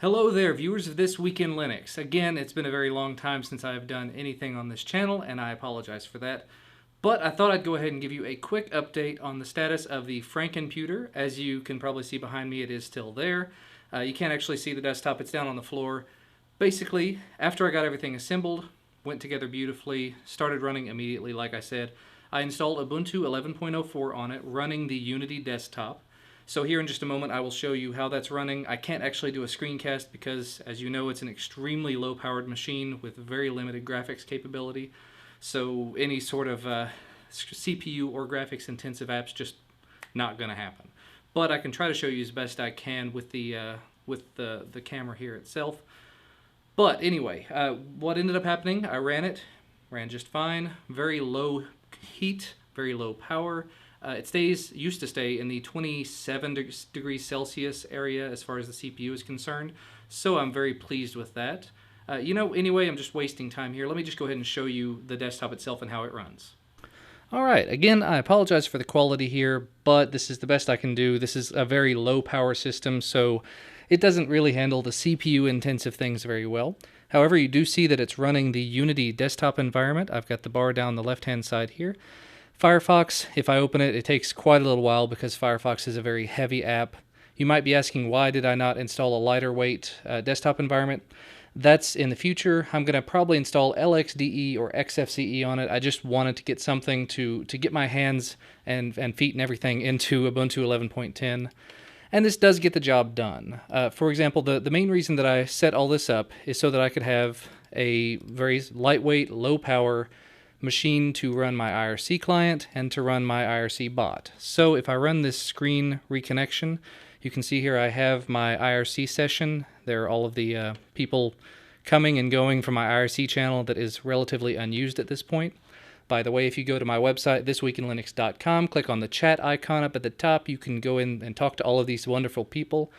Hello there, viewers of This Week in Linux. Again, it's been a very long time since I've done anything on this channel, and I apologize for that. But I thought I'd go ahead and give you a quick update on the status of the Franken-Puter. As you can probably see behind me, it is still there. You can't actually see the desktop, it's down on the floor. Basically, after I got everything assembled, went together beautifully, started running immediately like I said. I installed Ubuntu 11.04 on it, running the Unity desktop. So here in just a moment I will show you how that's running. I can't actually do a screencast because, as you know, it's an extremely low-powered machine with very limited graphics capability. So any sort of CPU or graphics-intensive apps just not going to happen. But I can try to show you as best I can with the camera here itself. But anyway, what ended up happening, I ran just fine. Very low heat, very low power. It used to stay in the 27 degrees Celsius area as far as the CPU is concerned, so I'm very pleased with that. Anyway, I'm just wasting time here. Let me just go ahead and show you the desktop itself and how it runs. Alright, again, I apologize for the quality here, but this is the best I can do. This is a very low power system, so it doesn't really handle the CPU intensive things very well. However, you do see that it's running the Unity desktop environment. I've got the bar down the left-hand side here. Firefox, if I open it, it takes quite a little while because Firefox is a very heavy app. You might be asking, why did I not install a lighter weight desktop environment? That's in the future. I'm going to probably install LXDE or XFCE on it. I just wanted to get something to get my hands and feet and everything into Ubuntu 11.10. And this does get the job done. For example, the main reason that I set all this up is so that I could have a very lightweight, low-power machine to run my IRC client and to run my IRC bot. So if I run this screen reconnection, you can see here I have my IRC session. There are all of the people coming and going from my IRC channel that is relatively unused at this point. By the way, if you go to my website, thisweekinlinux.com, click on the chat icon up at the top, you can go in and talk to all of these wonderful people.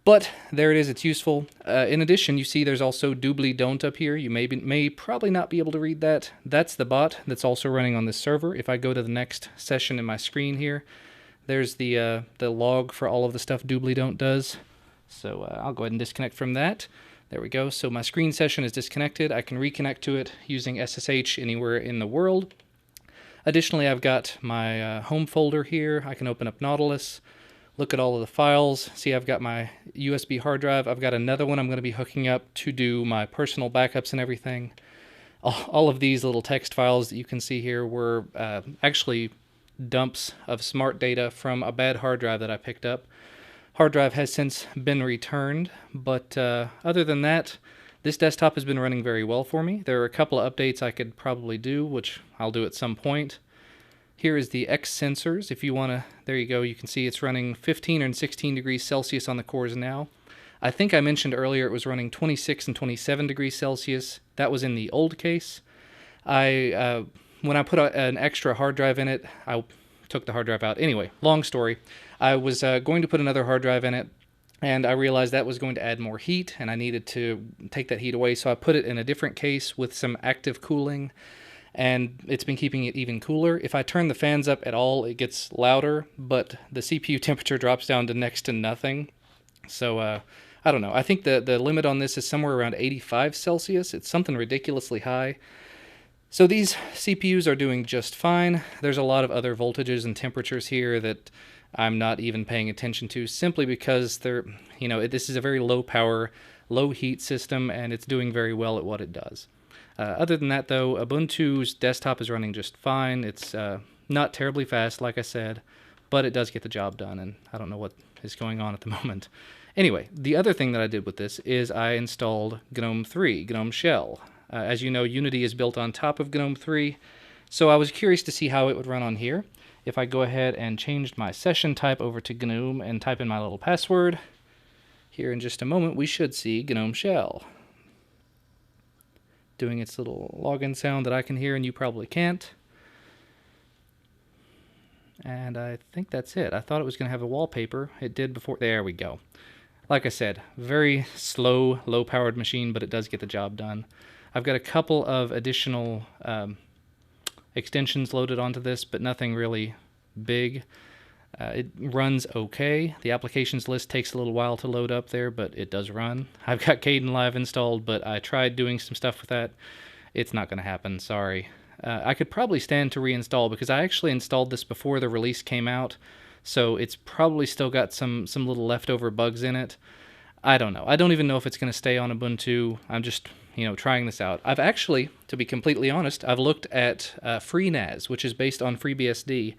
But there it is, it's useful. In addition, you see there's also doobly don't up here. You may probably not be able to read that. That's the bot that's also running on this server. If I go to the next session in my screen here, there's the log for all of the stuff doobly don't does. So I'll go ahead and disconnect from that. There we go. So my screen session is disconnected. I can reconnect to it using SSH anywhere in the world. Additionally, I've got my home folder here. I can open up Nautilus. Look at all of the files. See, I've got my USB hard drive. I've got another one I'm going to be hooking up to do my personal backups and everything. All of these little text files that you can see here were actually dumps of smart data from a bad hard drive that I picked up. Hard drive has since been returned, but other than that, this desktop has been running very well for me. There are a couple of updates I could probably do, which I'll do at some point. Here is the X sensors. If you want to, there you go. You can see it's running 15 and 16 degrees Celsius on the cores now. I think I mentioned earlier it was running 26 and 27 degrees Celsius. That was in the old case. When I put an extra hard drive in it, I took the hard drive out. Anyway, long story. I was going to put another hard drive in it, and I realized that was going to add more heat, and I needed to take that heat away, so I put it in a different case with some active cooling, and it's been keeping it even cooler. If I turn the fans up at all, it gets louder, but the CPU temperature drops down to next to nothing. So, I don't know. I think the limit on this is somewhere around 85 Celsius. It's something ridiculously high. So these CPUs are doing just fine. There's a lot of other voltages and temperatures here that I'm not even paying attention to, simply because this is a very low power, low heat system, and it's doing very well at what it does. Other than that, though, Ubuntu's desktop is running just fine. It's not terribly fast, like I said, but it does get the job done, and I don't know what is going on at the moment. Anyway, the other thing that I did with this is I installed GNOME 3, GNOME Shell. As you know, Unity is built on top of GNOME 3, so I was curious to see how it would run on here. If I go ahead and change my session type over to GNOME and type in my little password, here in just a moment we should see GNOME Shell doing its little login sound that I can hear and you probably can't. And I think that's it. I thought it was going to have a wallpaper. It did before. There we go. Like I said, very slow, low-powered machine, but it does get the job done. I've got a couple of additional extensions loaded onto this, but nothing really big. It runs okay. The applications list takes a little while to load up there, but it does run. I've got Kdenlive installed, but I tried doing some stuff with that. It's not going to happen, sorry. I could probably stand to reinstall because I actually installed this before the release came out, so it's probably still got some little leftover bugs in it. I don't know. I don't even know if it's going to stay on Ubuntu. I'm just, trying this out. I've actually, to be completely honest, I've looked at FreeNAS, which is based on FreeBSD,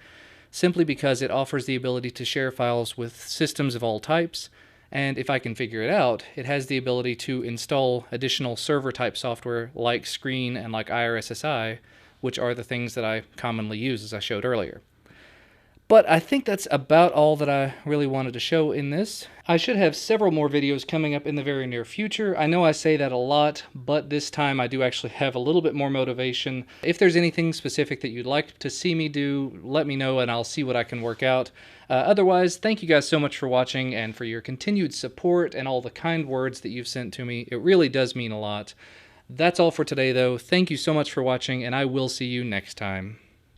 simply because it offers the ability to share files with systems of all types, and if I can figure it out, it has the ability to install additional server-type software like Screen and like IRSSI, which are the things that I commonly use, as I showed earlier. But I think that's about all that I really wanted to show in this. I should have several more videos coming up in the very near future. I know I say that a lot, but this time I do actually have a little bit more motivation. If there's anything specific that you'd like to see me do, let me know and I'll see what I can work out. Otherwise, thank you guys so much for watching and for your continued support and all the kind words that you've sent to me. It really does mean a lot. That's all for today though. Thank you so much for watching and I will see you next time.